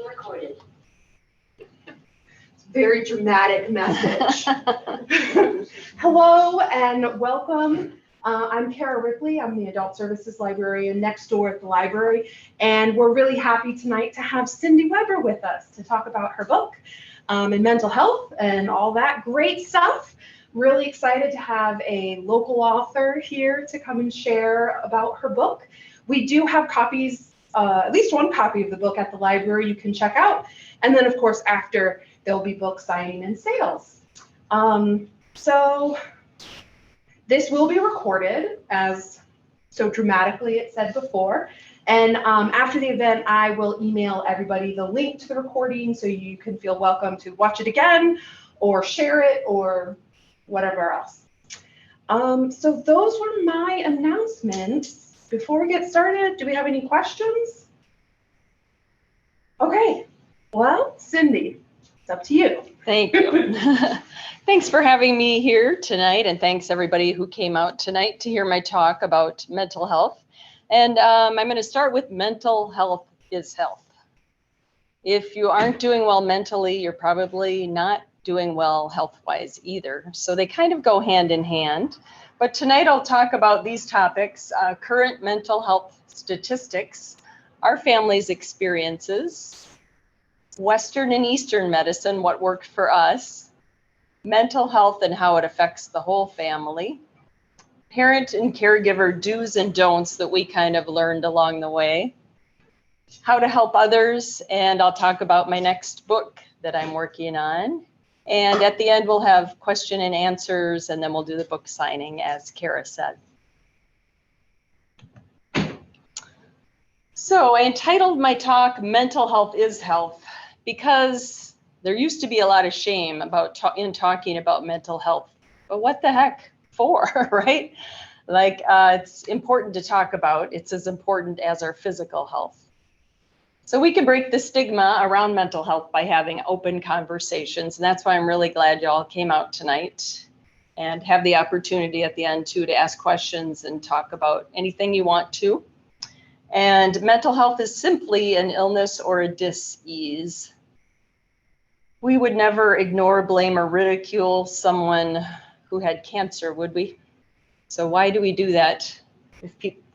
recorded. Very dramatic message. Hello and welcome. I'm Kara Ripley. I'm the Adult Services Librarian next door at the library, and we're really happy tonight to have Cindy Weber with us to talk about her book and mental health and all that great stuff. Really excited to have a local author here to come and share about her book. We do have copies, at least one copy of the book at the library you can check out, and then of course after there'll be book signing and sales. So this will be recorded, as so dramatically it said before. And after the event, I will email everybody the link to the recording so you can feel welcome to watch it again or share it or whatever else. So those were my announcements. Before we get started, do we have any questions? Okay, well, Cindy, it's up to you. Thank you. Thanks for having me here tonight, and thanks everybody who came out tonight to hear my talk about mental health. And I'm going to start with mental health is health. If you aren't doing well mentally, you're probably not doing well health-wise either. So they kind of go hand in hand. But tonight I'll talk about these topics: current mental health statistics, our family's experiences, Western and Eastern medicine, what worked for us, mental health and how it affects the whole family, parent and caregiver do's and don'ts that we kind of learned along the way, how to help others, and I'll talk about my next book that I'm working on. And at the end, we'll have question and answers, and then we'll do the book signing, as Kara said. So I entitled my talk, Mental Health is Health, because there used to be a lot of shame about in talking about mental health, but what the heck for, right? Like it's important to talk about. It's as important as our physical health. So we can break the stigma around mental health by having open conversations. And that's why I'm really glad y'all came out tonight and have the opportunity at the end too to ask questions and talk about anything you want to. And mental health is simply an illness or a dis-ease. We would never ignore, blame, or ridicule someone who had cancer, would we? So why do we do that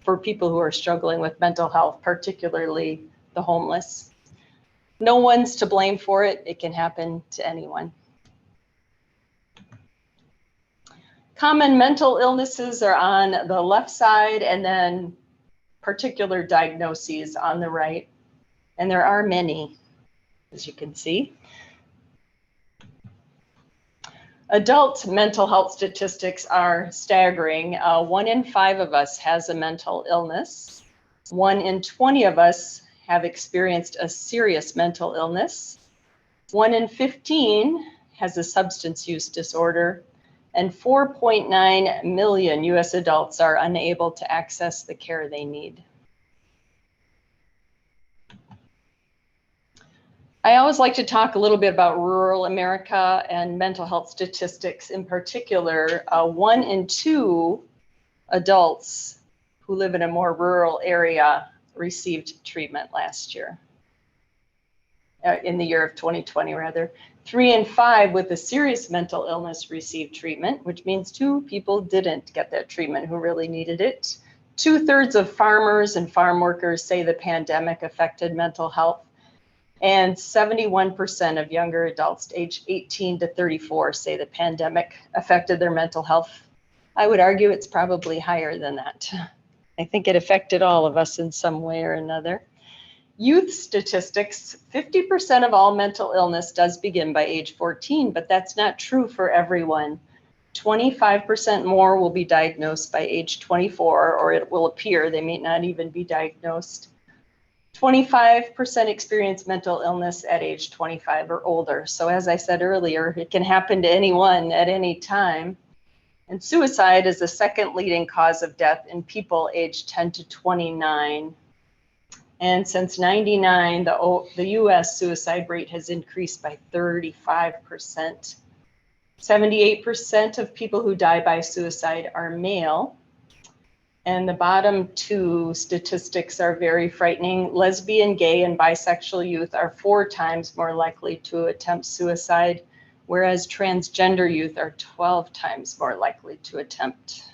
for people who are struggling with mental health, particularly the homeless? No one's to blame for it. It can happen to anyone. Common mental illnesses are on the left side, and then particular diagnoses on the right. And there are many, as you can see. Adult mental health statistics are staggering. 1 in 5 of us has a mental illness. 1 in 20 of us have experienced a serious mental illness. 1 in 15 has a substance use disorder, and 4.9 million US adults are unable to access the care they need. I always like to talk a little bit about rural America and mental health statistics in particular. 1 in 2 adults who live in a more rural area received treatment last year, in the year of 2020 rather. 3 in 5 with a serious mental illness received treatment, which means 2 people didn't get that treatment who really needed it. 2/3 of farmers and farm workers say the pandemic affected mental health. And 71% of younger adults aged 18 to 34 say the pandemic affected their mental health. I would argue it's probably higher than that. I think it affected all of us in some way or another. Youth statistics, 50% of all mental illness does begin by age 14, but that's not true for everyone. 25% more will be diagnosed by age 24, or it will appear they may not even be diagnosed. 25% experience mental illness at age 25 or older. So as I said earlier, it can happen to anyone at any time. And suicide is the second leading cause of death in people aged 10 to 29. And since 99, the US suicide rate has increased by 35%. 78% of people who die by suicide are male. And the bottom two statistics are very frightening. Lesbian, gay, and bisexual youth are 4 times more likely to attempt suicide, whereas transgender youth are 12 times more likely to attempt.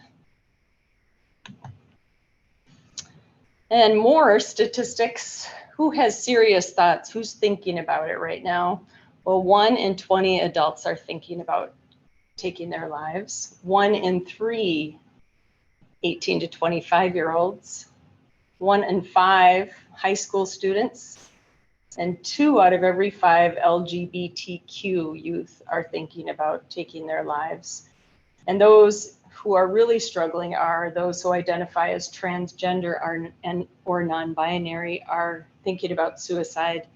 And more statistics. Who has serious thoughts? Who's thinking about it right now? Well, 1 in 20 adults are thinking about taking their lives. 1 in 3 18 to 25-year-olds, 1 in 5 high school students, and 2 out of every 5 LGBTQ youth are thinking about taking their lives. And those who are really struggling are those who identify as transgender or non-binary are thinking about suicide.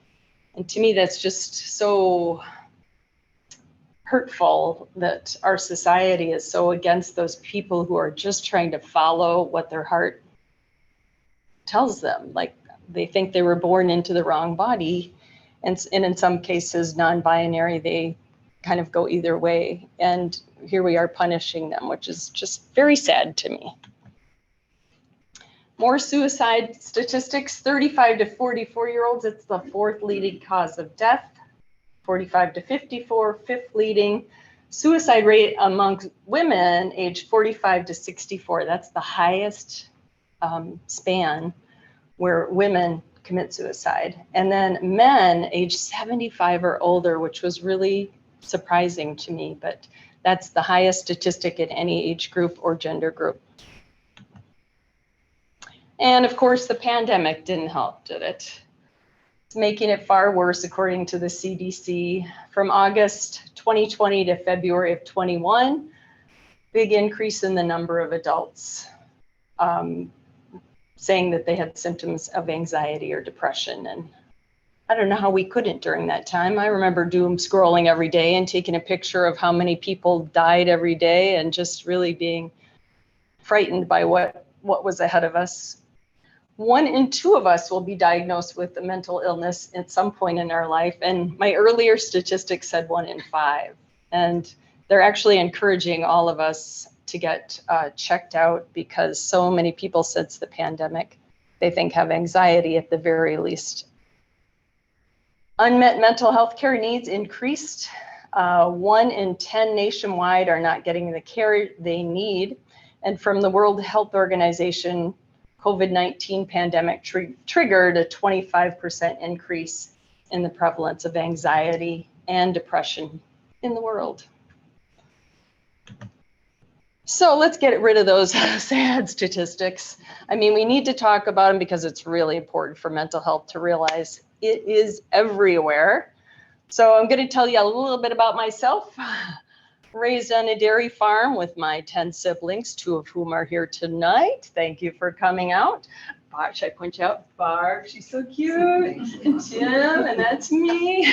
And to me, that's just so hurtful that our society is so against those people who are just trying to follow what their heart tells them. Like they think they were born into the wrong body. And in some cases, non-binary, they kind of go either way. And here we are punishing them, which is just very sad to me. More suicide statistics, 35 to 44-year-olds, it's the 4th leading cause of death. 45 to 54, 5th leading. Suicide rate among women aged 45 to 64, that's the highest span where women commit suicide. And then men aged 75 or older, which was really surprising to me, but that's the highest statistic in any age group or gender group. And of course, the pandemic didn't help, did it? It's making it far worse, according to the CDC. From August 2020 to February of 21, big increase in the number of adults saying that they had symptoms of anxiety or depression. And I don't know how we couldn't during that time. I remember doom scrolling every day and taking a picture of how many people died every day and just really being frightened by what was ahead of us. 1 in 2 of us will be diagnosed with a mental illness at some point in our life. And my earlier statistics said 1 in 5. And they're actually encouraging all of us to get checked out because so many people since the pandemic, they think have anxiety at the very least. Unmet mental health care needs increased. 1 in 10 nationwide are not getting the care they need. And from the World Health Organization, COVID-19 pandemic triggered a 25% increase in the prevalence of anxiety and depression in the world. So let's get rid of those sad statistics. I mean, we need to talk about them because it's really important for mental health to realize it is everywhere. So I'm going to tell you a little bit about myself. Raised on a dairy farm with my 10 siblings, 2 of whom are here tonight. Thank you for coming out. Barb, should I point you out? Barb, she's so cute. And Tim, and that's me.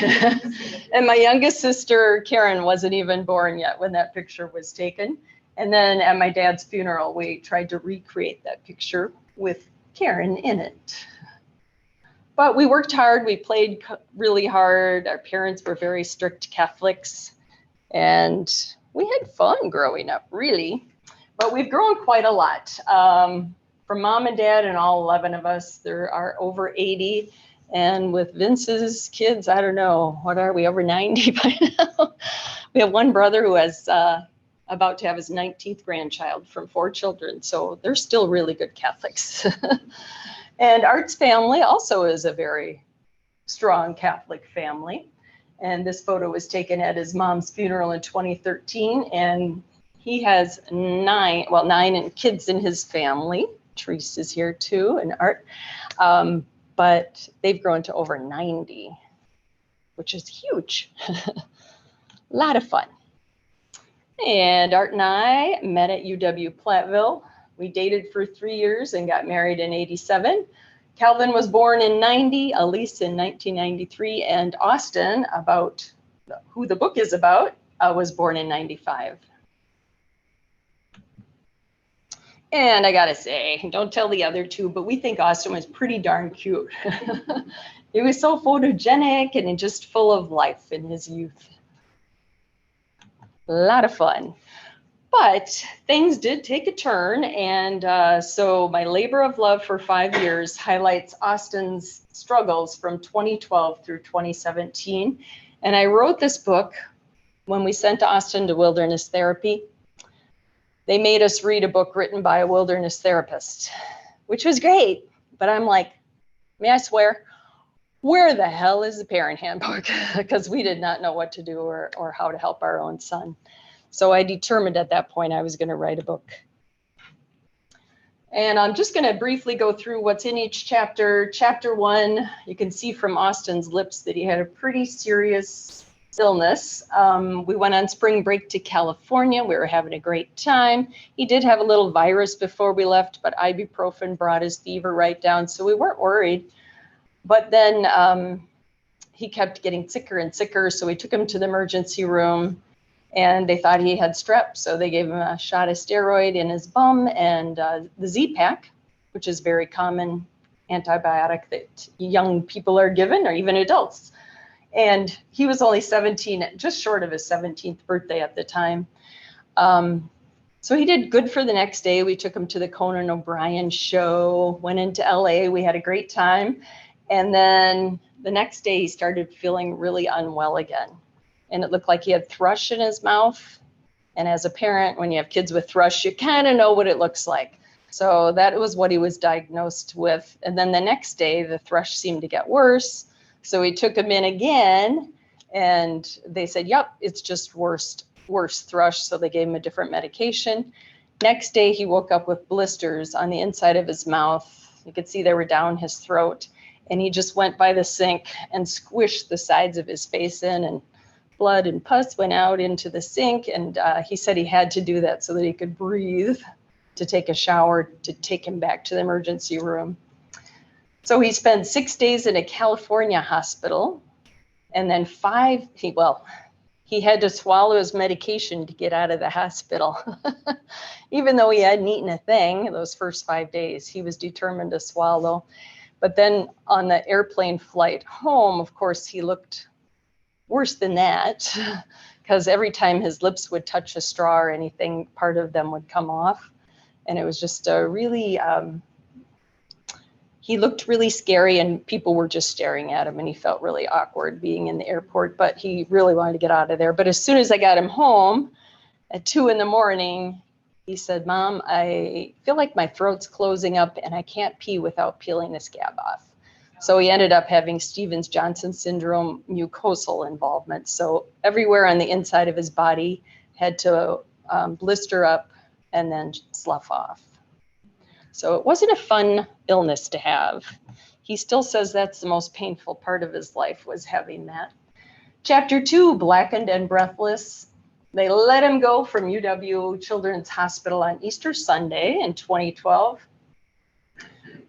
And my youngest sister, Karen, wasn't even born yet when that picture was taken. And then at my dad's funeral, we tried to recreate that picture with Karen in it. But we worked hard. We played really hard. Our parents were very strict Catholics. And we had fun growing up, really. But we've grown quite a lot. From mom and dad and all 11 of us, there are over 80. And with Vince's kids, I don't know, what are we, over 90 by now? We have one brother who has about to have his 19th grandchild from 4 children. So they're still really good Catholics. And Art's family also is a very strong Catholic family. And this photo was taken at his mom's funeral in 2013. And he has 9 kids in his family. Therese is here too, and Art. But they've grown to over 90, which is huge. A lot of fun. And Art and I met at UW-Platteville. We dated for 3 years and got married in 87. Calvin was born in 90, Elise in 1993, and Austin, about who the book is about, was born in 95. And I gotta say, don't tell the other 2, but we think Austin was pretty darn cute. He was so photogenic and just full of life in his youth. A lot of fun. But things did take a turn, and so my labor of love for 5 years highlights Austin's struggles from 2012 through 2017. And I wrote this book when we sent Austin to wilderness therapy. They made us read a book written by a wilderness therapist, which was great. But I'm like, may I swear, where the hell is the parent handbook? Because we did not know what to do or how to help our own son. So I determined at that point I was going to write a book. And I'm just going to briefly go through what's in each chapter. Chapter 1, you can see from Austin's lips that he had a pretty serious illness. We went on spring break to California. We were having a great time. He did have a little virus before we left, but ibuprofen brought his fever right down, so we weren't worried. But then he kept getting sicker and sicker, so we took him to the emergency room, and they thought he had strep, so they gave him a shot of steroid in his bum and the Z-Pak, which is very common antibiotic that young people are given, or even adults. And he was only 17, just short of his 17th birthday at the time. So he did good for the next day. We took him to the Conan O'Brien show, went into LA. We had a great time. And then the next day he started feeling really unwell again. And it looked like he had thrush in his mouth. And as a parent, when you have kids with thrush, you kind of know what it looks like. So that was what he was diagnosed with. And then the next day, the thrush seemed to get worse. So we took him in again, and they said, yep, it's just worse thrush. So they gave him a different medication. Next day, he woke up with blisters on the inside of his mouth. You could see they were down his throat. And he just went by the sink and squished the sides of his face in, and blood and pus went out into the sink. And he said he had to do that so that he could breathe, to take a shower, to take him back to the emergency room. So he spent 6 days in a California hospital, and then he had to swallow his medication to get out of the hospital. Even though he hadn't eaten a thing those first 5 days, he was determined to swallow. But then on the airplane flight home, of course, he looked worse than that, because every time his lips would touch a straw or anything, part of them would come off. And it was just a really, he looked really scary, and people were just staring at him, and he felt really awkward being in the airport, but he really wanted to get out of there. But as soon as I got him home at 2 a.m, he said, Mom, I feel like my throat's closing up and I can't pee without peeling the scab off. So he ended up having Stevens-Johnson syndrome mucosal involvement. So everywhere on the inside of his body had to blister up and then slough off. So it wasn't a fun illness to have. He still says that's the most painful part of his life, was having that. Chapter 2, Blackened and Breathless. They let him go from UW Children's Hospital on Easter Sunday in 2012.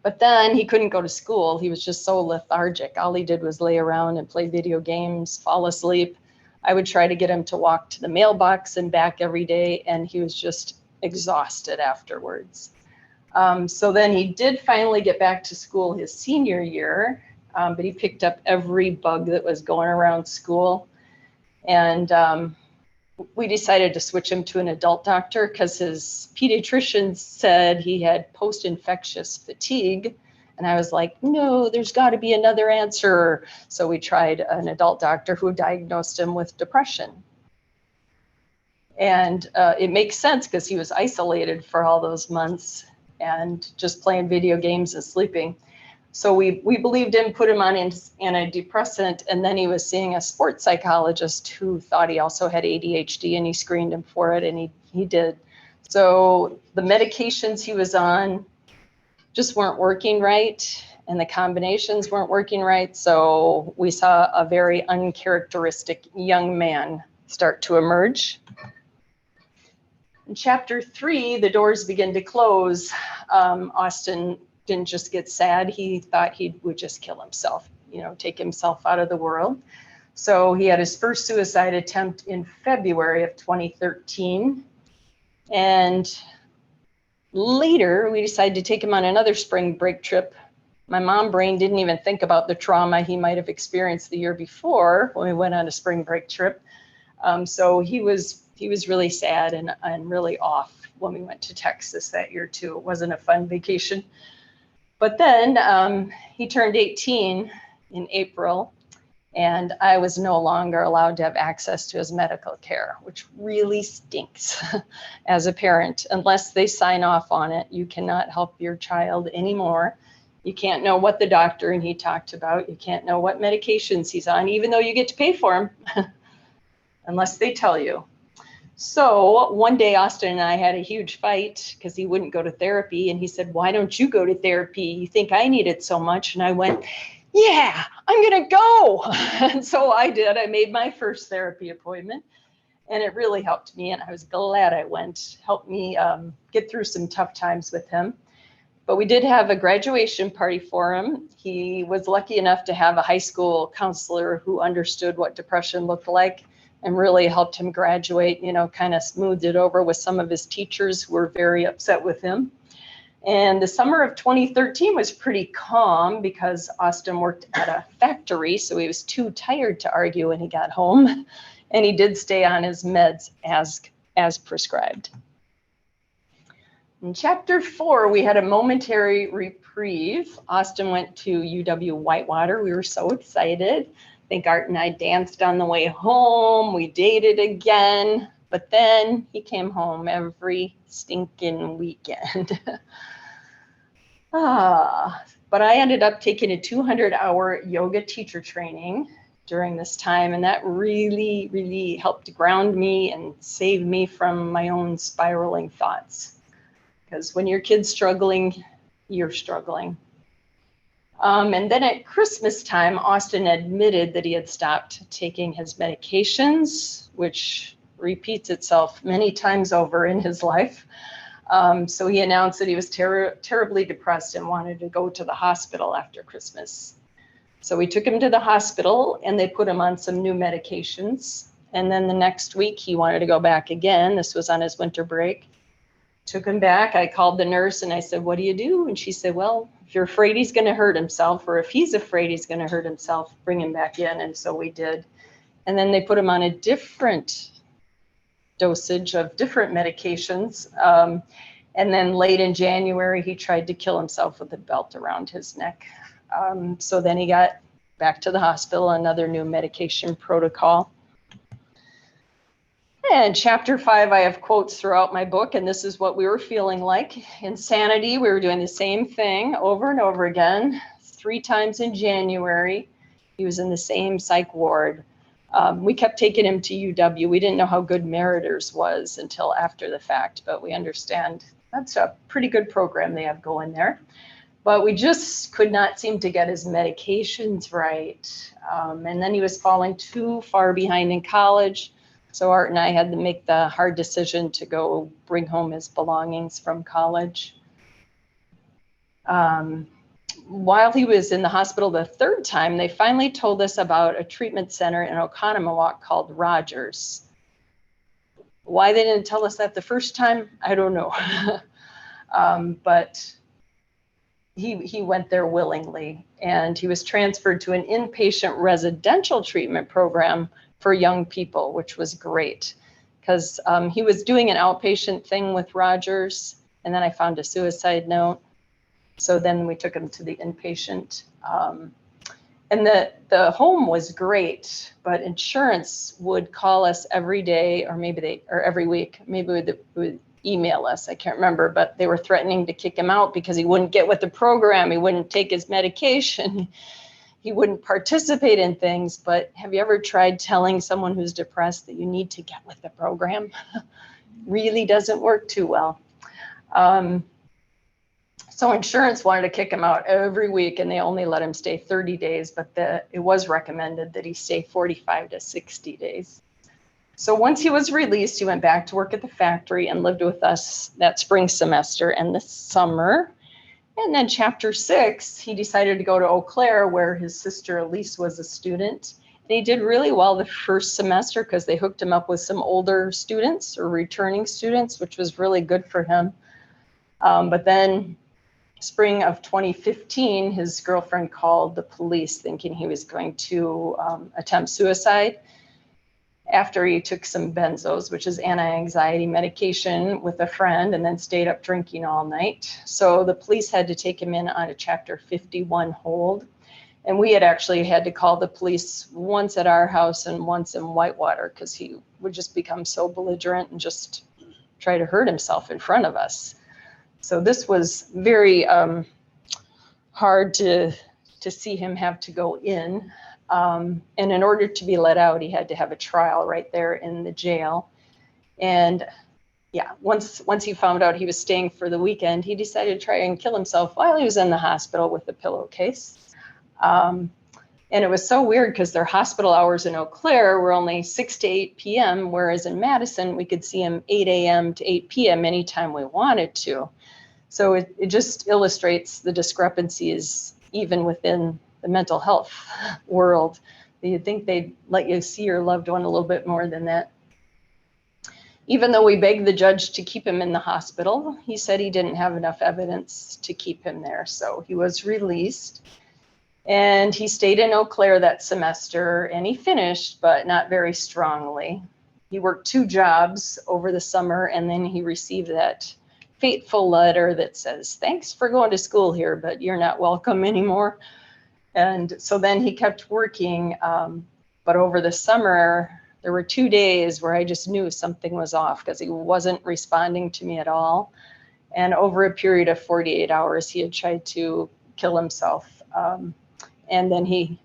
But then he couldn't go to school. He was just so lethargic. All he did was lay around and play video games, fall asleep. I would try to get him to walk to the mailbox and back every day, and he was just exhausted afterwards. So then he did finally get back to school his senior year, but he picked up every bug that was going around school. And we decided to switch him to an adult doctor because his pediatrician said he had post-infectious fatigue. And I was like, no, there's got to be another answer. So we tried an adult doctor who diagnosed him with depression. And it makes sense because he was isolated for all those months and just playing video games and sleeping. So we believed him, put him on antidepressant, and then he was seeing a sports psychologist who thought he also had ADHD, and he screened him for it, and he did. So the medications he was on just weren't working right, and the combinations weren't working right. So we saw a very uncharacteristic young man start to emerge. In chapter 3, the doors begin to close. Austin didn't just get sad. He thought he would just kill himself, take himself out of the world. So he had his first suicide attempt in February of 2013. And later, we decided to take him on another spring break trip. My mom brain didn't even think about the trauma he might have experienced the year before when we went on a spring break trip. So he was he was really sad and really off when we went to Texas that year too. It wasn't a fun vacation. But then he turned 18 in April, and I was no longer allowed to have access to his medical care, which really stinks as a parent. Unless they sign off on it, you cannot help your child anymore. You can't know what the doctor and he talked about. You can't know what medications he's on, even though you get to pay for them, unless they tell you. So one day, Austin and I had a huge fight because he wouldn't go to therapy. And he said, "Why don't you go to therapy? You think I need it so much?" And I went, "Yeah, I'm going to go." And so I did. I made my first therapy appointment, and it really helped me. And I was glad I went. Helped me get through some tough times with him. But we did have a graduation party for him. He was lucky enough to have a high school counselor who understood what depression looked like and really helped him graduate, kind of smoothed it over with some of his teachers who were very upset with him. And the summer of 2013 was pretty calm because Austin worked at a factory, so he was too tired to argue when he got home. And he did stay on his meds as prescribed. In chapter 4, we had a momentary reprieve. Austin went to UW-Whitewater. We were so excited. I think Art and I danced on the way home. We dated again, but then he came home every stinking weekend. But I ended up taking a 200-hour yoga teacher training during this time, and that really, really helped ground me and save me from my own spiraling thoughts. Because when your kid's struggling, you're struggling. And then at Christmas time, Austin admitted that he had stopped taking his medications, which repeats itself many times over in his life. So he announced that he was terribly depressed and wanted to go to the hospital after Christmas. So we took him to the hospital and they put him on some new medications. And then the next week he wanted to go back again. This was on his winter break. Took him back. I called the nurse and I said, "What do you do?" And she said, "Well, if you're afraid he's going to hurt himself, or if he's afraid he's going to hurt himself, bring him back in." And so we did. And then they put him on a different dosage of different medications. And then late in January, he tried to kill himself with a belt around his neck. So then he got back to the hospital, another new medication protocol. And chapter 5, I have quotes throughout my book, and this is what we were feeling like. Insanity, we were doing the same thing over and over again. 3 times in January, he was in the same psych ward. We kept taking him to UW. We didn't know how good Meritors was until after the fact, but we understand that's a pretty good program they have going there. But we just could not seem to get his medications right. And then he was falling too far behind in college. So Art and I had to make the hard decision to go bring home his belongings from college. While he was in the hospital the 3rd time, they finally told us about a treatment center in Oconomowoc called Rogers. Why they didn't tell us that the first time, I don't know. But he went there willingly, and he was transferred to an inpatient residential treatment program for young people, which was great because he was doing an outpatient thing with Rogers, and then I found a suicide note. So then we took him to the inpatient. And the home was great, but insurance would call us every day, or every week, maybe they would email us, I can't remember, but they were threatening to kick him out because he wouldn't get with the program, he wouldn't take his medication, he wouldn't participate in things. But have you ever tried telling someone who's depressed that you need to get with the program? Really doesn't work too well. So insurance wanted to kick him out every week, and they only let him stay 30 days, but it was recommended that he stay 45 to 60 days. So once he was released, he went back to work at the factory and lived with us that spring semester and this summer. And then chapter 6, he decided to go to Eau Claire, where his sister Elise was a student. And he did really well the first semester because they hooked him up with some older students or returning students, which was really good for him. But then spring of 2015, his girlfriend called the police thinking he was going to attempt suicide. after he took some benzos, which is anti-anxiety medication, with a friend, and then stayed up drinking all night. So the police had to take him in on a Chapter 51 hold. And we had actually had to call the police once at our house and once in Whitewater, because he would just become so belligerent and just try to hurt himself in front of us. So this was very hard to see him have to go in. And in order to be let out, he had to have a trial right there in the jail. And yeah, once he found out he was staying for the weekend, he decided to try and kill himself while he was in the hospital with a pillowcase. And it was so weird because their hospital hours in Eau Claire were only 6 to 8 p.m., whereas in Madison, we could see him 8 a.m. to 8 p.m. anytime we wanted to. So it just illustrates the discrepancies even within the mental health world. You'd think they'd let you see your loved one a little bit more than that. Even though we begged the judge to keep him in the hospital, he said he didn't have enough evidence to keep him there. So he was released. And he stayed in Eau Claire that semester, and he finished, but not very strongly. He worked 2 jobs over the summer, and then he received that fateful letter that says, "Thanks for going to school here, but you're not welcome anymore." And so then he kept working, but over the summer, there were 2 days where I just knew something was off because he wasn't responding to me at all. And over a period of 48 hours, he had tried to kill himself. And then he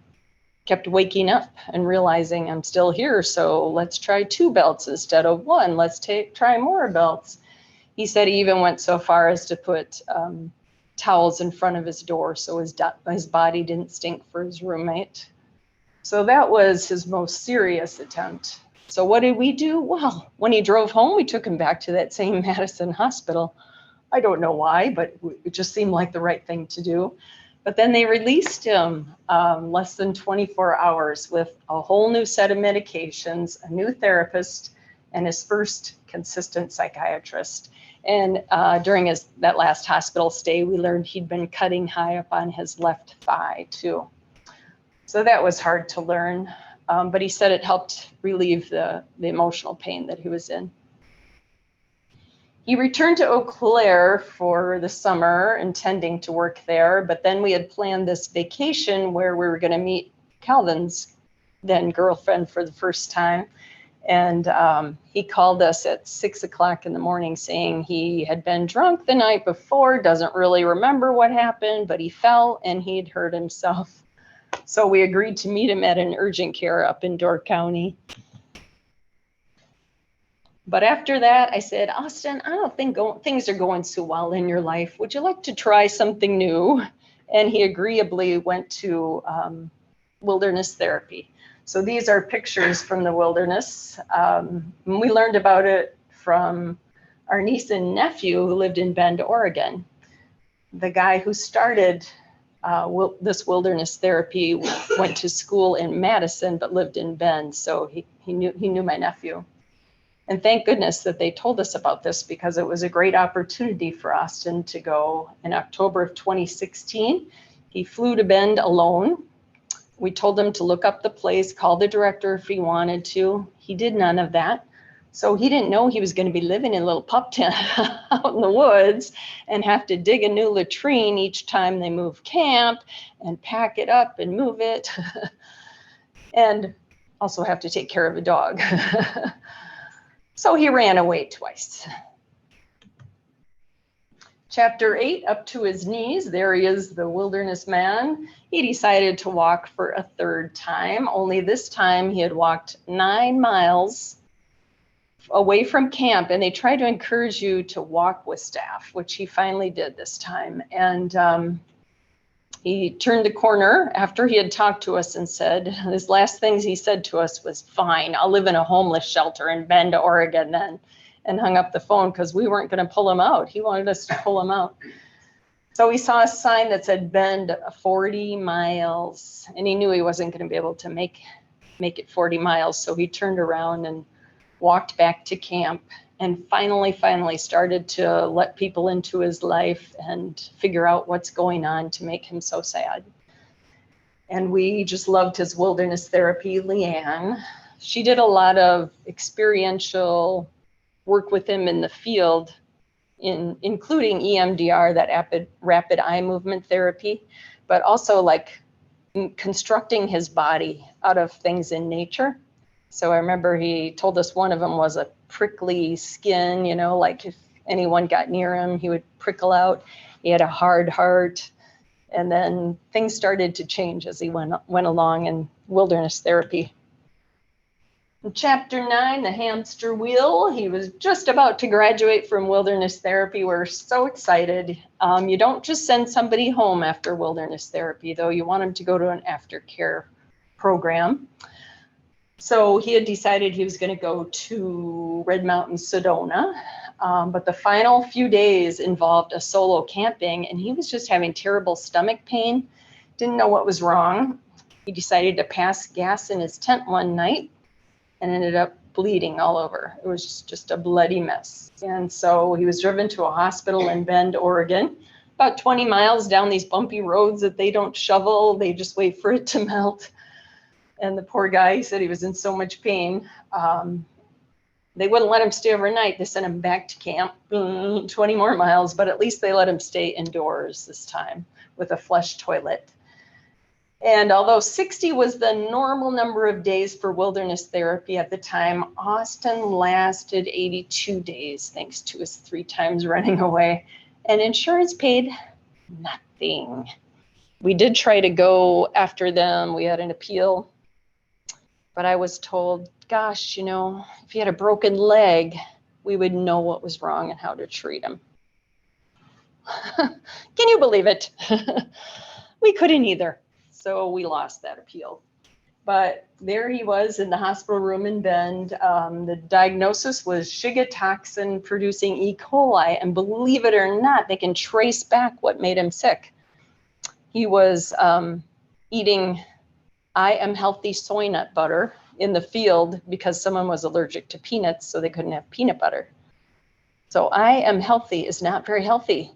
kept waking up and realizing, I'm still here, so let's try 2 belts instead of 1. Let's try more belts. He said he even went so far as to put towels in front of his door so his body didn't stink for his roommate. So that was his most serious attempt. So what did we do? Well, when he drove home, we took him back to that same Madison hospital. I don't know why, but it just seemed like the right thing to do. But then they released him less than 24 hours with a whole new set of medications, a new therapist, and his first consistent psychiatrist. And during that last hospital stay, we learned he'd been cutting high up on his left thigh too. So that was hard to learn, but he said it helped relieve the emotional pain that he was in. He returned to Eau Claire for the summer, intending to work there, but then we had planned this vacation where we were going to meet Calvin's then girlfriend for the first time. And he called us at 6 o'clock in the morning saying he had been drunk the night before, doesn't really remember what happened, but he fell and he'd hurt himself. So we agreed to meet him at an urgent care up in Door County. But after that, I said, Austin, I don't think things are going so well in your life. Would you like to try something new? And he agreeably went to wilderness therapy. So these are pictures from the wilderness. We learned about it from our niece and nephew who lived in Bend, Oregon. The guy who started this wilderness therapy went to school in Madison, but lived in Bend. So he knew my nephew. And thank goodness that they told us about this, because it was a great opportunity for Austin to go. In October of 2016, he flew to Bend alone. We told him to look up the place, call the director if he wanted to. He did none of that. So he didn't know he was going to be living in a little pup tent out in the woods and have to dig a new latrine each time they move camp and pack it up and move it. And also have to take care of a dog. So he ran away twice. Chapter 8, up to his knees, there he is, the wilderness man. He decided to walk for a 3rd time, only this time he had walked 9 miles away from camp, and they try to encourage you to walk with staff, which he finally did this time. And he turned the corner after he had talked to us and said, his last things he said to us was, "Fine, I'll live in a homeless shelter in Bend, Oregon then," and hung up the phone because we weren't going to pull him out. He wanted us to pull him out. So he saw a sign that said Bend 40 miles, and he knew he wasn't going to be able to make it 40 miles. So he turned around and walked back to camp, and finally started to let people into his life and figure out what's going on to make him so sad. And we just loved his wilderness therapy, Leanne. she did a lot of experiential work with him in the field, including EMDR, that rapid eye movement therapy, but also like constructing his body out of things in nature. So I remember he told us one of them was a prickly skin, you know, like if anyone got near him, he would prickle out. He had a hard heart. And then things started to change as he went along in wilderness therapy. In Chapter 9, the hamster wheel, he was just about to graduate from wilderness therapy. We're so excited. You don't just send somebody home after wilderness therapy, though. You want them to go to an aftercare program. So he had decided he was going to go to Red Mountain, Sedona. But the final few days involved a solo camping, and he was just having terrible stomach pain, didn't know what was wrong. He decided to pass gas in his tent one night and ended up bleeding all over. It was just a bloody mess. And so he was driven to a hospital in Bend, Oregon, about 20 miles down these bumpy roads that they don't shovel, they just wait for it to melt. And the poor guy, he said he was in so much pain. They wouldn't let him stay overnight. They sent him back to camp, 20 more miles, but at least they let him stay indoors this time with a flush toilet. And although 60 was the normal number of days for wilderness therapy at the time, Austin lasted 82 days, thanks to his 3 times running away. And insurance paid nothing. We did try to go after them. We had an appeal. But I was told, gosh, you know, if he had a broken leg, we would know what was wrong and how to treat him. Can you believe it? We couldn't either. So we lost that appeal. But there he was in the hospital room in Bend. The diagnosis was Shiga toxin producing E. coli. And believe it or not, they can trace back what made him sick. He was eating I am healthy soy nut butter in the field because someone was allergic to peanuts, so they couldn't have peanut butter. So I am healthy is not very healthy.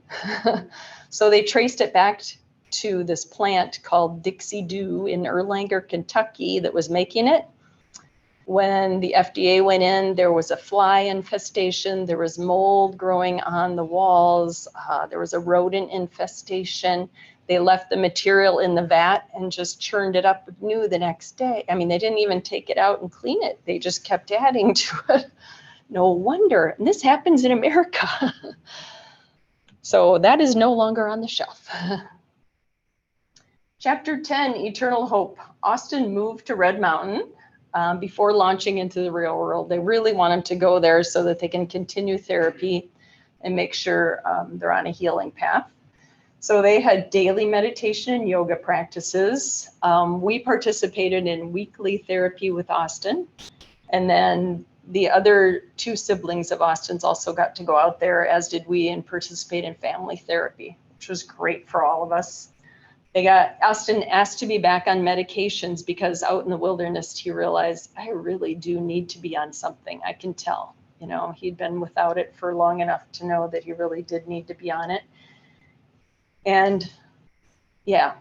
So they traced it back to this plant called Dixie Dew in Erlanger, Kentucky that was making it. When the FDA went in, there was a fly infestation, there was mold growing on the walls, there was a rodent infestation. They left the material in the vat and just churned it up new the next day. I mean, they didn't even take it out and clean it. They just kept adding to it. No wonder. And this happens in America. So that is no longer on the shelf. Chapter 10, Eternal Hope. Austin moved to Red Mountain before launching into the real world. They really want him to go there so that they can continue therapy and make sure they're on a healing path. So they had daily meditation and yoga practices. We participated in weekly therapy with Austin. And then the other 2 siblings of Austin's also got to go out there, as did we, and participate in family therapy, which was great for all of us. Austin asked to be back on medications because out in the wilderness, he realized, I really do need to be on something. I can tell, you know, he'd been without it for long enough to know that he really did need to be on it. And yeah,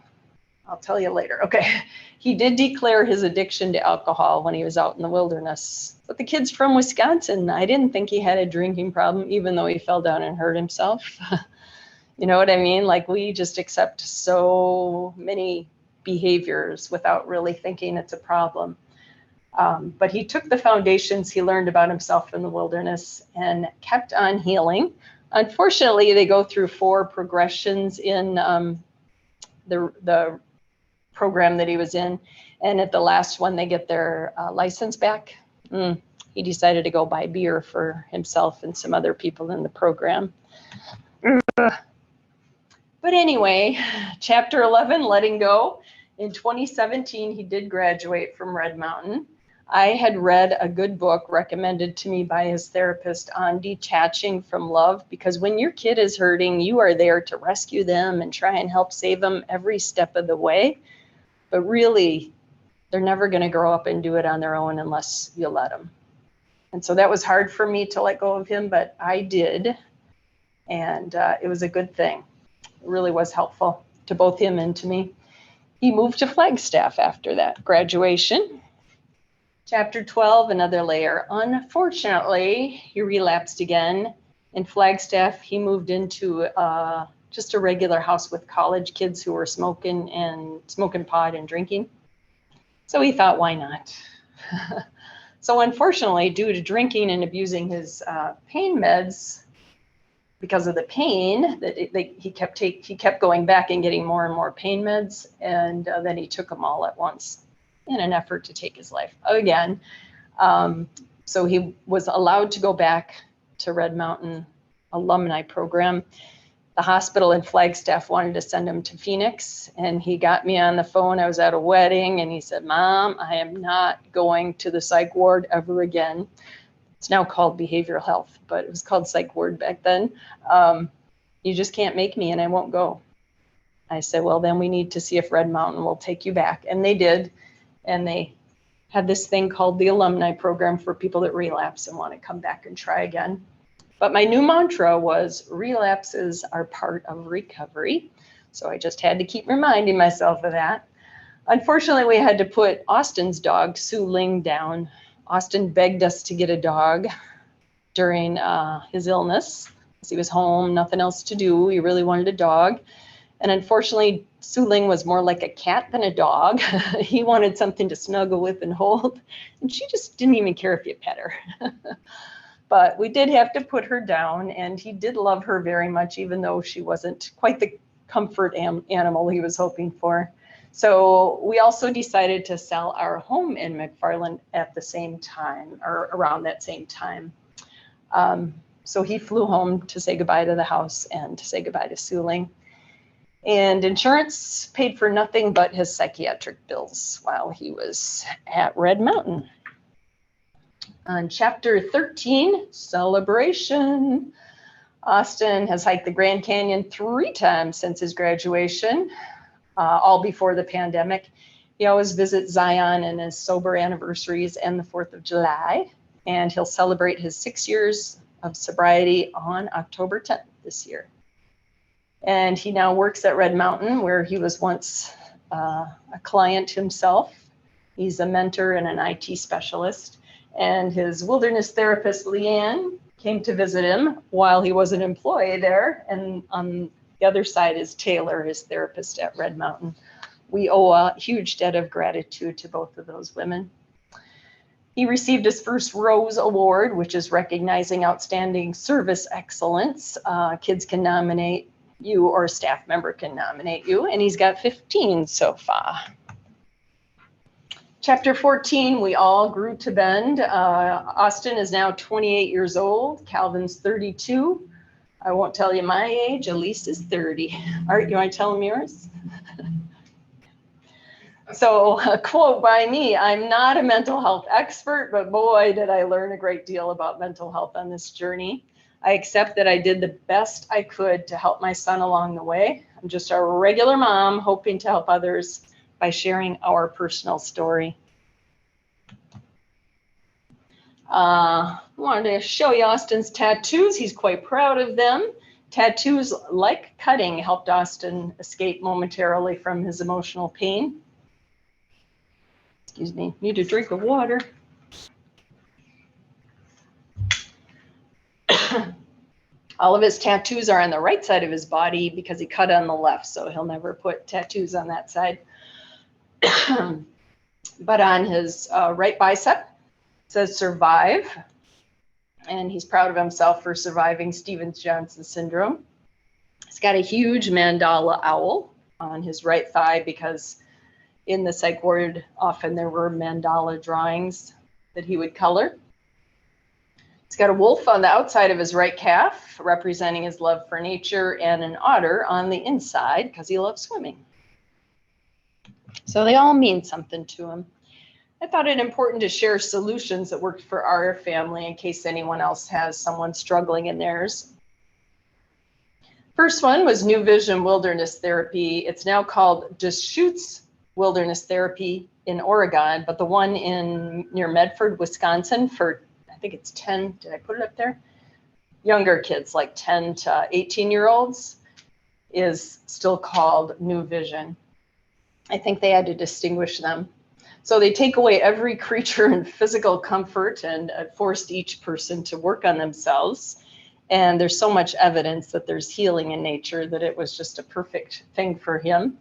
I'll tell you later. Okay. He did declare his addiction to alcohol when he was out in the wilderness. But the kid's from Wisconsin. I didn't think he had a drinking problem, even though he fell down and hurt himself. You know what I mean? Like, we just accept so many behaviors without really thinking it's a problem. But he took the foundations he learned about himself in the wilderness and kept on healing. Unfortunately, they go through 4 progressions in the program that he was in. And at the last one, they get their license back. He decided to go buy beer for himself and some other people in the program. But anyway, chapter 11, letting go. In 2017, he did graduate from Red Mountain. I had read a good book recommended to me by his therapist on detaching from love, because when your kid is hurting, you are there to rescue them and try and help save them every step of the way. But really, they're never going to grow up and do it on their own unless you let them. And so that was hard for me to let go of him, but I did. And it was a good thing. It really was helpful to both him and to me. He moved to Flagstaff after that graduation. Chapter 12, another layer. Unfortunately, he relapsed again. In Flagstaff, he moved into just a regular house with college kids who were smoking pot and drinking. So he thought, why not? So unfortunately, due to drinking and abusing his pain meds, because of the pain that he kept going back and getting more and more pain meds, and then he took them all at once in an effort to take his life again. So he was allowed to go back to Red Mountain alumni program. The hospital in Flagstaff wanted to send him to Phoenix, and he got me on the phone. I was at a wedding, and he said, "Mom, I am not going to the psych ward ever again." It's now called behavioral health, but it was called psych ward back then. "You just can't make me, and I won't go." I said, "Well, then we need to see if Red Mountain will take you back." And they did. And they had this thing called the alumni program for people that relapse and want to come back and try again. But my new mantra was relapses are part of recovery. So I just had to keep reminding myself of that. Unfortunately, we had to put Austin's dog, Su Ling, down. Austin begged us to get a dog during his illness because he was home, nothing else to do. He really wanted a dog. And unfortunately, Su Ling was more like a cat than a dog. He wanted something to snuggle with and hold. And she just didn't even care if you pet her. But we did have to put her down, and he did love her very much, even though she wasn't quite the comfort animal he was hoping for. So we also decided to sell our home in McFarland at the same time, or around that same time. So he flew home to say goodbye to the house and to say goodbye to Su Ling. And insurance paid for nothing but his psychiatric bills while he was at Red Mountain. On chapter 13, celebration. Austin has hiked the Grand Canyon 3 times since his graduation, all before the pandemic. He always visits Zion and his sober anniversaries and the 4th of July. And he'll celebrate his 6 years of sobriety on October 10th this year. And he now works at Red Mountain, where he was once a client himself. He's a mentor and an IT specialist. And his wilderness therapist, Leanne, came to visit him while he was an employee there. And on the other side is Taylor, his therapist at Red Mountain. We owe a huge debt of gratitude to both of those women. He received his first Rose Award, which is recognizing outstanding service excellence. Kids can nominate you, or a staff member can nominate you, and he's got 15 so far. Chapter 14, we all grew to bend. Austin is now 28 years old. Calvin's 32. I won't tell you my age. Elise is 30. Art, you want to tell them yours? So a quote by me, "I'm not a mental health expert, but boy, did I learn a great deal about mental health on this journey. I accept that I did the best I could to help my son along the way. I'm just a regular mom hoping to help others by sharing our personal story." I wanted to show you Austin's tattoos. He's quite proud of them. Tattoos, like cutting, helped Austin escape momentarily from his emotional pain. Excuse me, need a drink of water. All of his tattoos are on the right side of his body because he cut on the left, so he'll never put tattoos on that side. But on his right bicep, it says "survive," and he's proud of himself for surviving Stevens-Johnson syndrome. He's got a huge mandala owl on his right thigh because in the psych ward, often there were mandala drawings that he would color. He's got a wolf on the outside of his right calf, representing his love for nature, and an otter on the inside because he loves swimming. So they all mean something to him. I thought it important to share solutions that worked for our family in case anyone else has someone struggling in theirs. First one was New Vision Wilderness Therapy. It's now called Deschutes Wilderness Therapy in Oregon, but the one near Medford, Wisconsin, for I think it's 10, did I put it up there? Younger kids, like 10 to 18-year-olds, is still called New Vision. I think they had to distinguish them. So they take away every creature and physical comfort and forced each person to work on themselves. And there's so much evidence that there's healing in nature that it was just a perfect thing for him.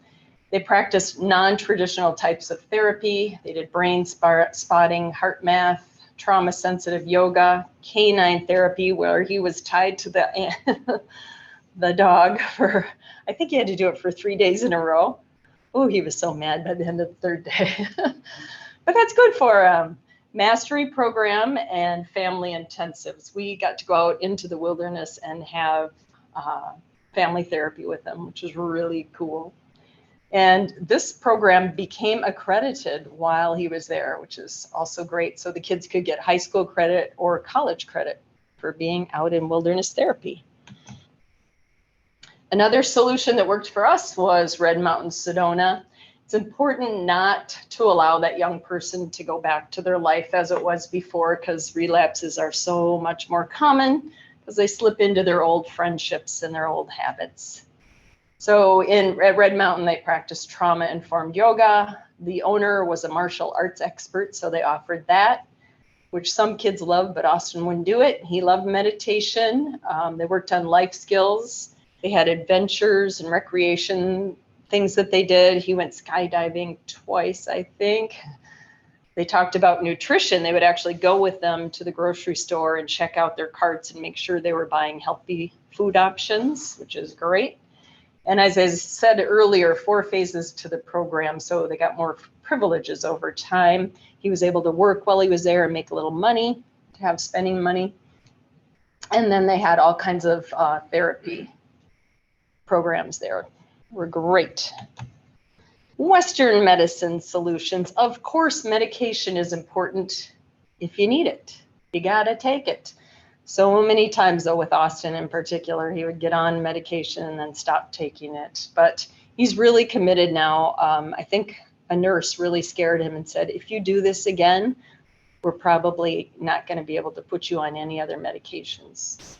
They practiced non-traditional types of therapy. They did brain spotting, heart math, trauma-sensitive yoga, canine therapy, where he was tied to the dog for, I think he had to do it for 3 days in a row. Oh, he was so mad by the end of the third day. But that's good for mastery program and family intensives. We got to go out into the wilderness and have family therapy with them, which was really cool. And this program became accredited while he was there, which is also great. So the kids could get high school credit or college credit for being out in wilderness therapy. Another solution that worked for us was Red Mountain Sedona. It's important not to allow that young person to go back to their life as it was before, because relapses are so much more common because they slip into their old friendships and their old habits. So at Red Mountain, they practiced trauma-informed yoga. The owner was a martial arts expert, so they offered that, which some kids love, but Austin wouldn't do it. He loved meditation. They worked on life skills. They had adventures and recreation things that they did. He went skydiving twice, I think. They talked about nutrition. They would actually go with them to the grocery store and check out their carts and make sure they were buying healthy food options, which is great. And as I said earlier, 4 phases to the program, so they got more privileges over time. He was able to work while he was there and make a little money, to have spending money. And then they had all kinds of therapy programs there. Were great. Western medicine solutions. Of course, medication is important if you need it. You gotta take it. So many times, though, with Austin in particular, he would get on medication and then stop taking it. But he's really committed now. I think a nurse really scared him and said, if you do this again, we're probably not going to be able to put you on any other medications.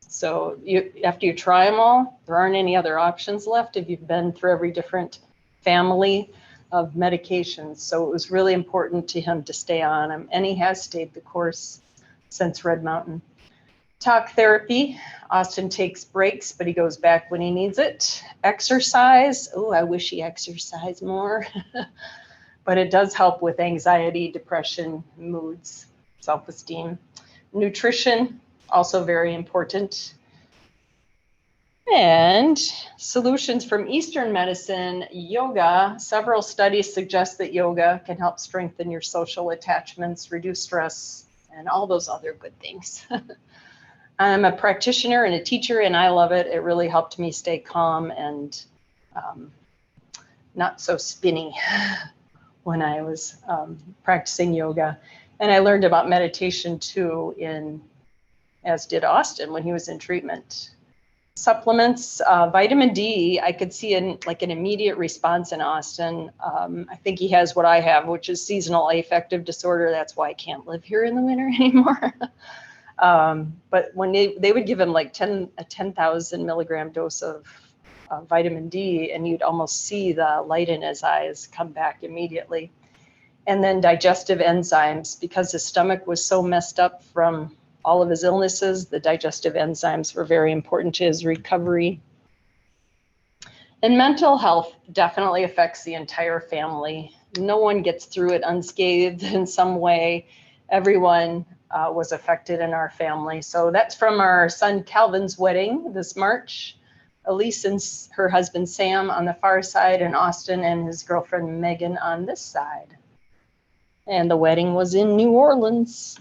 So after you try them all, there aren't any other options left if you've been through every different family of medications. So it was really important to him to stay on them. And he has stayed the course since Red Mountain. Talk therapy. Austin takes breaks, but he goes back when he needs it. Exercise. Oh, I wish he exercised more. But it does help with anxiety, depression, moods, self-esteem. Nutrition, also very important. And solutions from Eastern medicine, yoga. Several studies suggest that yoga can help strengthen your social attachments, reduce stress, and all those other good things. I'm a practitioner and a teacher, and I love it. It really helped me stay calm and not so spinny when I was practicing yoga. And I learned about meditation too, as did Austin when he was in treatment. Supplements, vitamin D, I could see an immediate response in Austin. I think he has what I have, which is seasonal affective disorder. That's why I can't live here in the winter anymore. But when they would give him like a 10,000 milligram dose of vitamin D, and you'd almost see the light in his eyes come back immediately. And then digestive enzymes, because his stomach was so messed up from all of his illnesses, the digestive enzymes were very important to his recovery. And mental health definitely affects the entire family. No one gets through it unscathed in some way. Everyone was affected in our family. So that's from our son Calvin's wedding this March. Elise and her husband Sam on the far side, and Austin and his girlfriend Megan on this side. And the wedding was in New Orleans.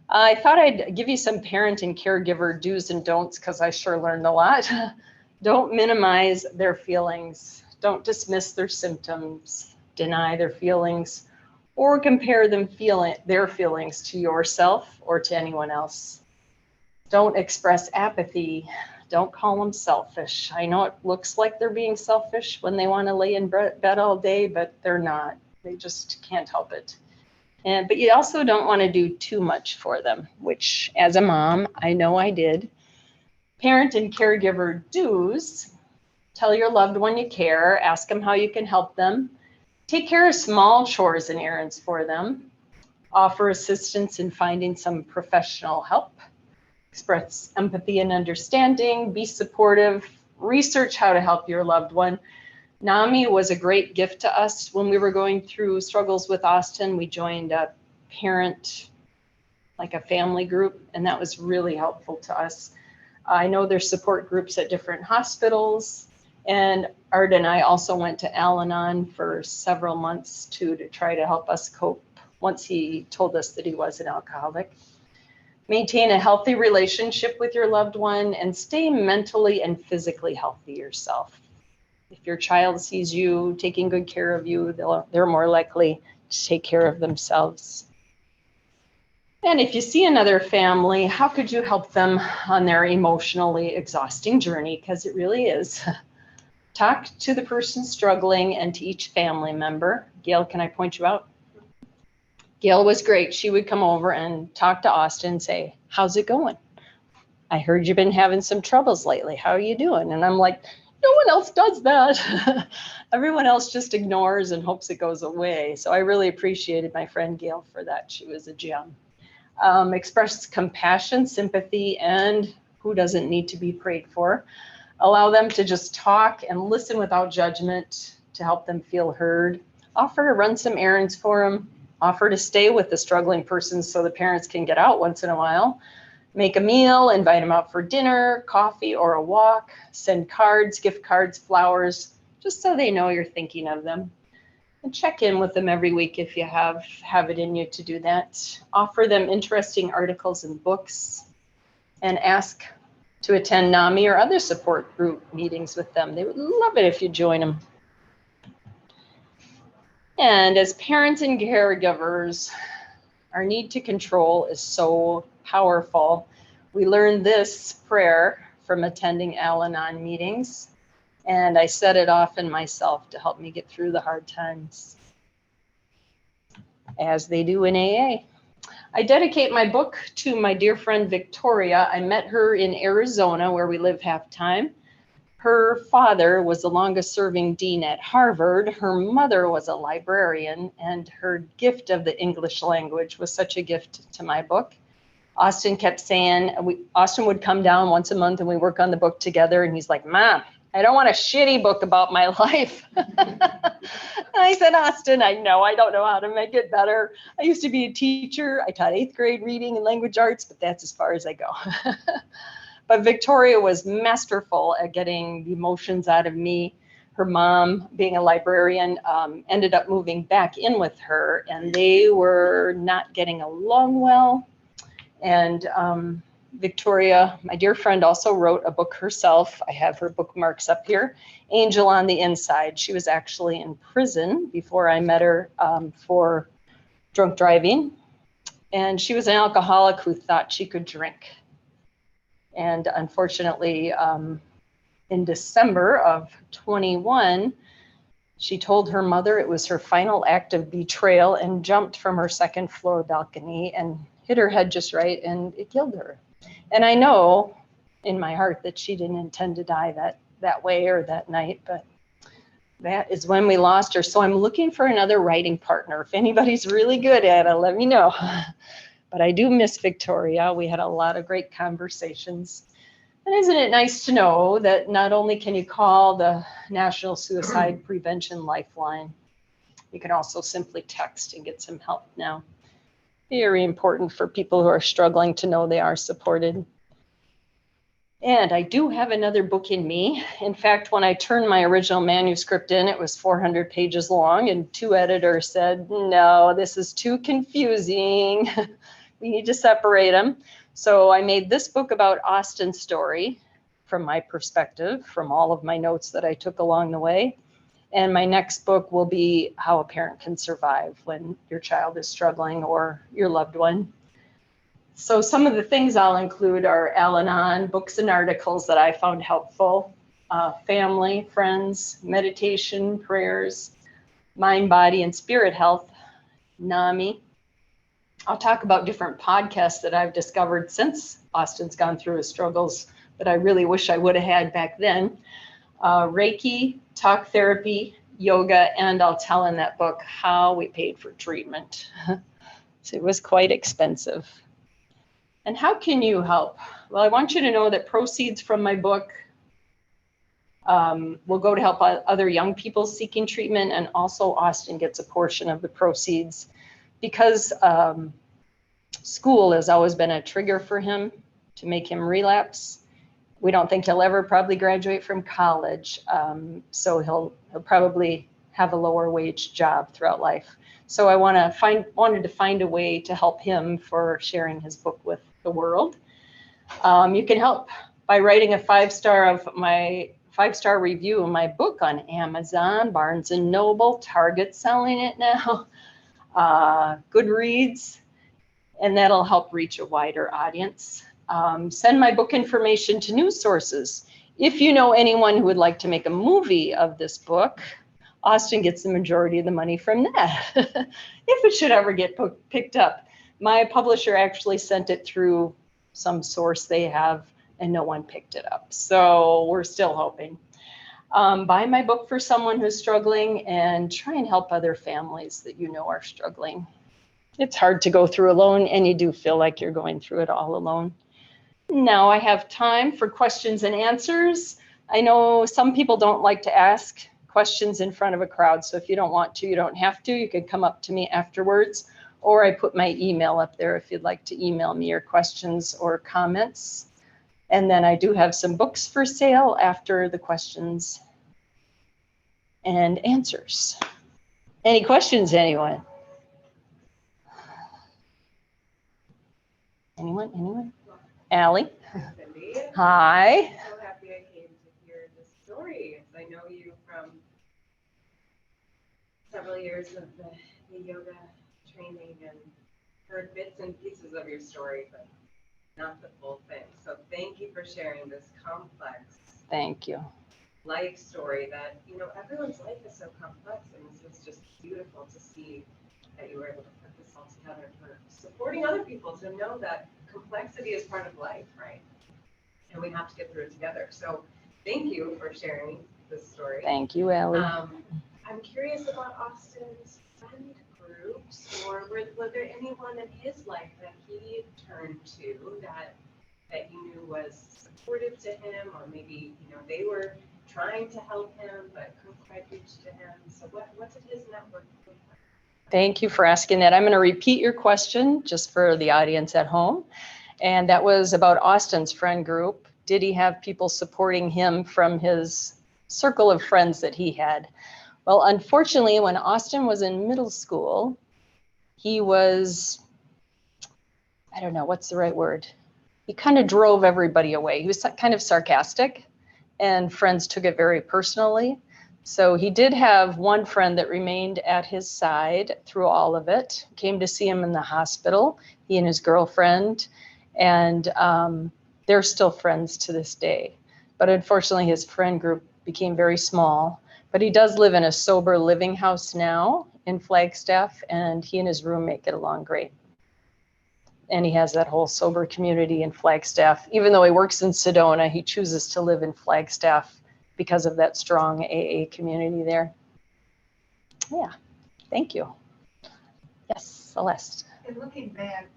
I thought I'd give you some parent and caregiver do's and don'ts, because I sure learned a lot. Don't minimize their feelings. Don't dismiss their symptoms, deny their feelings, or compare their feelings to yourself or to anyone else. Don't express apathy. Don't call them selfish. I know it looks like they're being selfish when they want to lay in bed all day, but they're not. They just can't help it. But you also don't want to do too much for them, which as a mom, I know I did. Parent and caregiver do's. Tell your loved one you care. Ask them how you can help them. Take care of small chores and errands for them. Offer assistance in finding some professional help. Express empathy and understanding. Be supportive. Research how to help your loved one. NAMI was a great gift to us when we were going through struggles with Austin. We joined a parent, like a family group, and that was really helpful to us. I know there's support groups at different hospitals, and Art and I also went to Al-Anon for several months too to try to help us cope once he told us that he was an alcoholic. Maintain a healthy relationship with your loved one and stay mentally and physically healthy yourself. If your child sees you taking good care of you, they're more likely to take care of themselves. And if you see another family, how could you help them on their emotionally exhausting journey? Because it really is. Talk to the person struggling and to each family member. Gail, can I point you out? Gail was great. She would come over and talk to Austin and say, how's it going? I heard you've been having some troubles lately. How are you doing? And I'm like, no one else does that. Everyone else just ignores and hopes it goes away. So I really appreciated my friend Gail for that. She was a gem. Express compassion, sympathy, and who doesn't need to be prayed for. Allow them to just talk and listen without judgment to help them feel heard. Offer to run some errands for them. Offer to stay with the struggling person so the parents can get out once in a while. Make a meal, invite them out for dinner, coffee, or a walk. Send cards, gift cards, flowers, just so they know you're thinking of them. And check in with them every week if you have it in you to do that. Offer them interesting articles and books, and ask to attend NAMI or other support group meetings with them. They would love it if you join them. And as parents and caregivers, our need to control is so powerful. We learned this prayer from attending Al-Anon meetings, and I said it often myself to help me get through the hard times, as they do in AA. I dedicate my book to my dear friend Victoria. I met her in Arizona, where we live half time. Her father was the longest serving dean at Harvard. Her mother was a librarian, and her gift of the English language was such a gift to my book. Austin kept saying, Austin would come down once a month and we work on the book together, and he's like, Mom, I don't want a shitty book about my life. I said, Austin, I know, I don't know how to make it better. I used to be a teacher. I taught 8th grade reading and language arts, but that's as far as I go. But Victoria was masterful at getting the emotions out of me. Her mom, being a librarian, ended up moving back in with her, and they were not getting along well. And Victoria, my dear friend, also wrote a book herself. I have her bookmarks up here, Angel on the Inside. She was actually in prison before I met her for drunk driving. And she was an alcoholic who thought she could drink. And unfortunately, in December of 21, she told her mother it was her final act of betrayal and jumped from her 2nd floor balcony and hit her head just right, and it killed her. And I know in my heart that she didn't intend to die that way or that night, but that is when we lost her. So I'm looking for another writing partner. If anybody's really good at it, let me know. But I do miss Victoria. We had a lot of great conversations. And isn't it nice to know that not only can you call the National Suicide Prevention Lifeline, you can also simply text and get some help now. Very important for people who are struggling to know they are supported. And I do have another book in me. In fact, when I turned my original manuscript in, it was 400 pages long, and 2 editors said, no, this is too confusing. We need to separate them. So I made this book about Austin's story from my perspective, from all of my notes that I took along the way. And my next book will be how a parent can survive when your child is struggling or your loved one. So some of the things I'll include are Al-Anon, books and articles that I found helpful, family, friends, meditation, prayers, mind, body, and spirit health, NAMI. I'll talk about different podcasts that I've discovered since Austin's gone through his struggles that I really wish I would have had back then. Reiki, talk therapy, yoga, and I'll tell in that book how we paid for treatment. So it was quite expensive. And how can you help? Well, I want you to know that proceeds from my book will go to help other young people seeking treatment, and also Austin gets a portion of the proceeds because school has always been a trigger for him to make him relapse. We don't think he'll ever probably graduate from college, so he'll probably have a lower wage job throughout life. So I wanted to find a way to help him for sharing his book with the world. You can help by writing a 5-star review of my book on Amazon, Barnes & Noble, Target selling it now, Goodreads, and that'll help reach a wider audience. Send my book information to news sources. If you know anyone who would like to make a movie of this book, Austin gets the majority of the money from that, if it should ever get picked up. My publisher actually sent it through some source they have, and no one picked it up. So we're still hoping. Buy my book for someone who's struggling, and try and help other families that you know are struggling. It's hard to go through alone, and you do feel like you're going through it all alone. Now I have time for questions and answers. I know some people don't like to ask questions in front of a crowd, so if you don't want to, you don't have to. You can come up to me afterwards, or I put my email up there if you'd like to email me your questions or comments. And then I do have some books for sale after the questions and answers. Any questions, anyone? Anyone? Allie? Hi, Cindy. Hi. I'm so happy I came to hear this story. I know you from several years of the yoga training and heard bits and pieces of your story, but not the full thing. So thank you for sharing this complex Thank you. life story that, everyone's life is so complex, and this is just beautiful to see that you were able to put this all together for supporting other people to know that complexity is part of life, right? And we have to get through it together. So thank you for sharing this story. Thank you, Allie. I'm curious about Austin's friend groups, or was there anyone in his life that he turned to that you knew was supportive to him, or maybe they were trying to help him but couldn't quite reach to him? So what did his network look like? Thank you for asking that. I'm going to repeat your question just for the audience at home. And that was about Austin's friend group. Did he have people supporting him from his circle of friends that he had? Well, unfortunately, when Austin was in middle school, he was, I don't know, what's the right word? He kind of drove everybody away. He was kind of sarcastic, and friends took it very personally. So he did have one friend that remained at his side through all of it, came to see him in the hospital, he and his girlfriend, and they're still friends to this day. But unfortunately, his friend group became very small. But he does live in a sober living house now in Flagstaff, and he and his roommate get along great. And he has that whole sober community in Flagstaff. Even though he works in Sedona, he chooses to live in Flagstaff because of that strong AA community there. Yeah, thank you. Yes, Celeste. And looking back,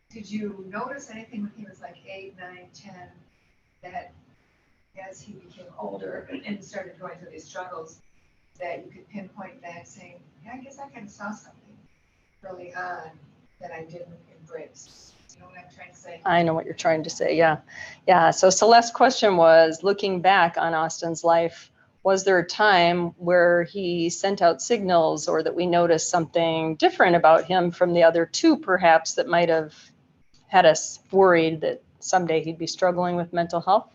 did you notice anything when he was like 8, 9, 10, that as he became older and started going through these struggles, that you could pinpoint back saying, yeah, I guess I kind of saw something early on that I didn't embrace? You know what I'm trying to say? I know what you're trying to say, yeah. Yeah, so Celeste's question was, looking back on Austin's life, was there a time where he sent out signals, or that we noticed something different about him from the other two, perhaps, that might have had us worried that someday he'd be struggling with mental health?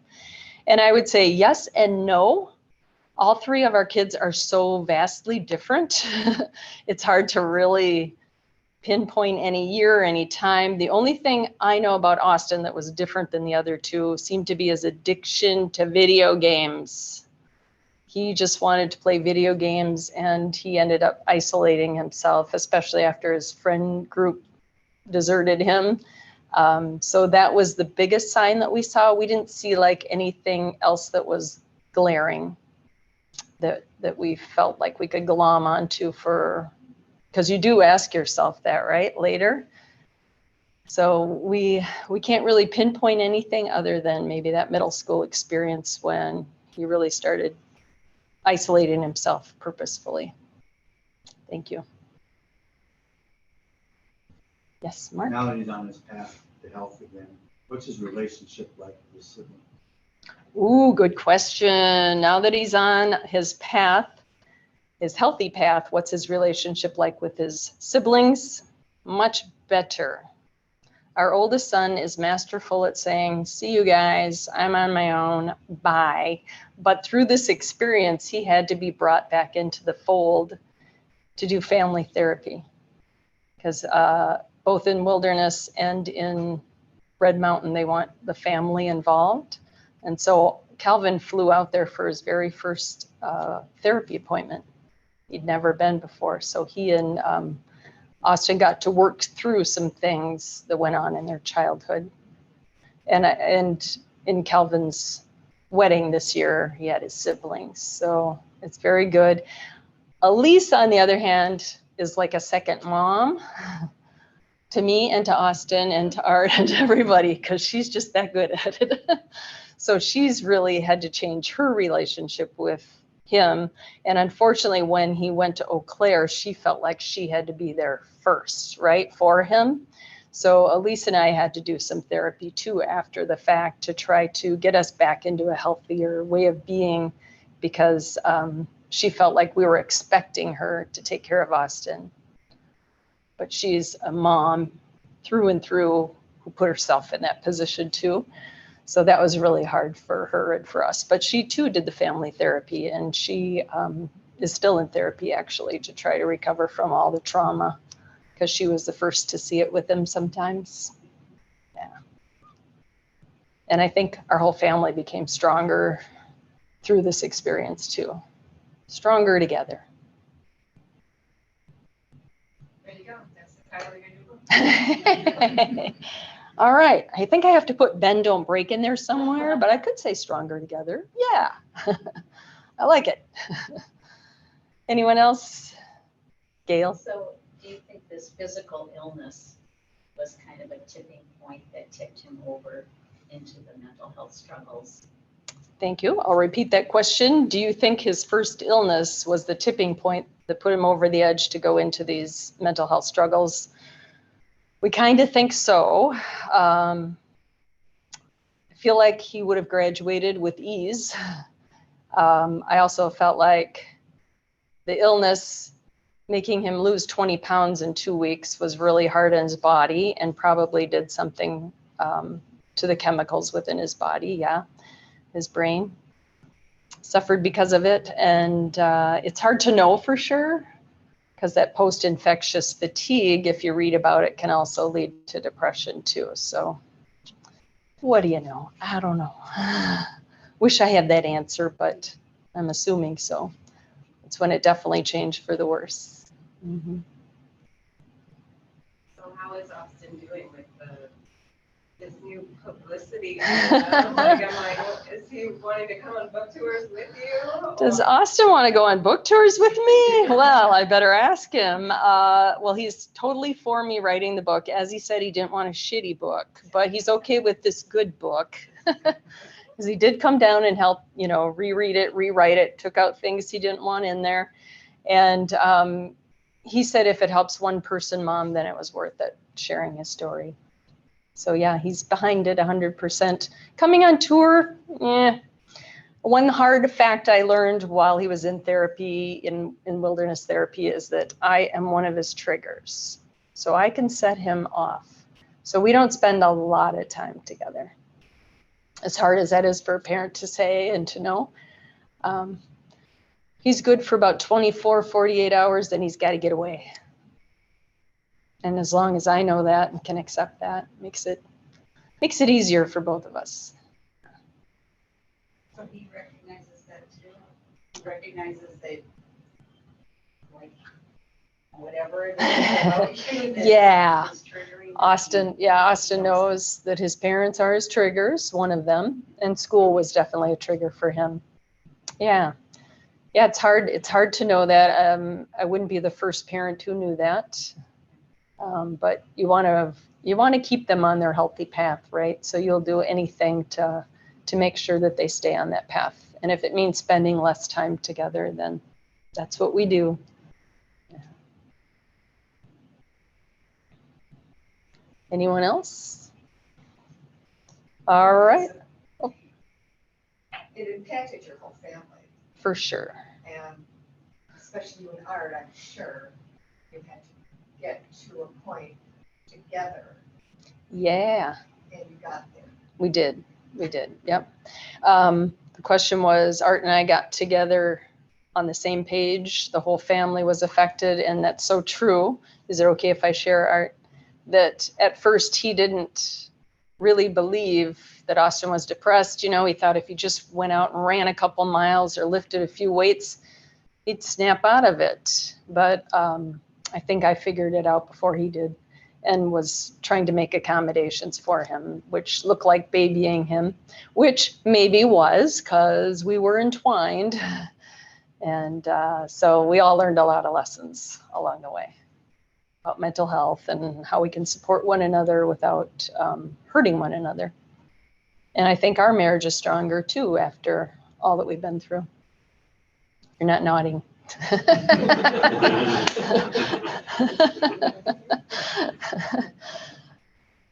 And I would say yes and no. All three of our kids are so vastly different. It's hard to really pinpoint any year or any time. The only thing I know about Austin that was different than the other two seemed to be his addiction to video games. He just wanted to play video games, and he ended up isolating himself, especially after his friend group deserted him. So that was the biggest sign that we saw. We didn't see like anything else that was glaring. that we felt like we could glom onto because you do ask yourself that, right, later. So we can't really pinpoint anything other than maybe that middle school experience when he really started isolating himself purposefully. Thank you. Yes, Mark? Now that he's on his path to health again, what's his relationship like with his sibling? Ooh, good question. Now that he's on his path, his healthy path, what's his relationship like with his siblings? Much better. Our oldest son is masterful at saying, see you guys, I'm on my own, bye. But through this experience, he had to be brought back into the fold to do family therapy. Because both in Wilderness and in Red Mountain, they want the family involved. And so Calvin flew out there for his very first therapy appointment. He'd never been before. So he and Austin got to work through some things that went on in their childhood. And in Calvin's wedding this year, he had his siblings. So it's very good. Elise, on the other hand, is like a second mom to me and to Austin and to Art and to everybody, because she's just that good at it. So she's really had to change her relationship with him. And unfortunately, when he went to Eau Claire, she felt like she had to be there first, right, for him. So Elise and I had to do some therapy too after the fact to try to get us back into a healthier way of being, because she felt like we were expecting her to take care of Austin. But she's a mom through and through who put herself in that position too. So that was really hard for her and for us. But she too did the family therapy, and she is still in therapy actually to try to recover from all the trauma, because she was the first to see it with him sometimes. Yeah. And I think our whole family became stronger through this experience too. Stronger together. There you go. That's the title of your new book. All right. I think I have to put Bend Don't Break in there somewhere, but I could say Stronger Together. Yeah. I like it. Anyone else? Gail? So do you think this physical illness was kind of a tipping point that tipped him over into the mental health struggles? Thank you. I'll repeat that question. Do you think his first illness was the tipping point that put him over the edge to go into these mental health struggles? We kind of think so. I feel like he would have graduated with ease. I also felt like the illness making him lose 20 pounds in 2 weeks was really hard on his body and probably did something to the chemicals within his body. Yeah. His brain suffered because of it. And it's hard to know for sure, because that post-infectious fatigue, if you read about it, can also lead to depression too. So what do you know? I don't know. Wish I had that answer, but I'm assuming so. It's when it definitely changed for the worse. Mm-hmm. So how is Austin doing with his new publicity? Is he wanting to come on book tours with you? Does Austin want to go on book tours with me? Well, I better ask him. Well, he's totally for me writing the book. As he said, he didn't want a shitty book, but he's okay with this good book. Because he did come down and help, reread it, rewrite it, took out things he didn't want in there. And he said if it helps one person, Mom, then it was worth it, sharing his story. So yeah, he's behind it 100%. Coming on tour, One hard fact I learned while he was in therapy, in wilderness therapy, is that I am one of his triggers. So I can set him off. So we don't spend a lot of time together. As hard as that is for a parent to say and to know. He's good for about 24, 48 hours, then he's got to get away. And as long as I know that and can accept that, makes it easier for both of us. So he recognizes that too? He recognizes that, like, whatever it is about you that Yeah. is triggering Austin knows that his parents are his triggers, one of them, and school was definitely a trigger for him. Yeah. Yeah, it's hard. It's hard to know that. I wouldn't be the first parent who knew that. But you want to keep them on their healthy path, right? So you'll do anything to make sure that they stay on that path. And if it means spending less time together, then that's what we do. Yeah. Anyone else? All right. Oh. It impacted your whole family, For sure. and especially you and Art, I'm sure you had to get to a point together, Yeah. and you got there. We did. Yep. The question was, Art and I got together on the same page. The whole family was affected, and that's so true. Is it okay if I share, Art, that at first he didn't really believe that Austin was depressed. You know, he thought if he just went out and ran a couple miles or lifted a few weights, he'd snap out of it. But I think I figured it out before he did, and was trying to make accommodations for him, which looked like babying him, which maybe was because we were entwined. And so we all learned a lot of lessons along the way about mental health and how we can support one another without hurting one another. And I think our marriage is stronger too after all that we've been through. You're not nodding.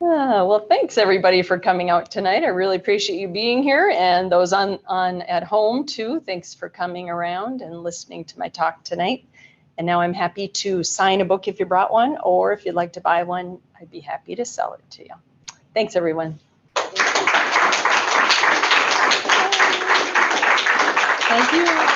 Well, thanks everybody for coming out tonight. I really appreciate you being here, and those on at home too. Thanks for coming around and listening to my talk tonight. And now I'm happy to sign a book if you brought one, or if you'd like to buy one, I'd be happy to sell it to you. Thanks everyone. Thank you.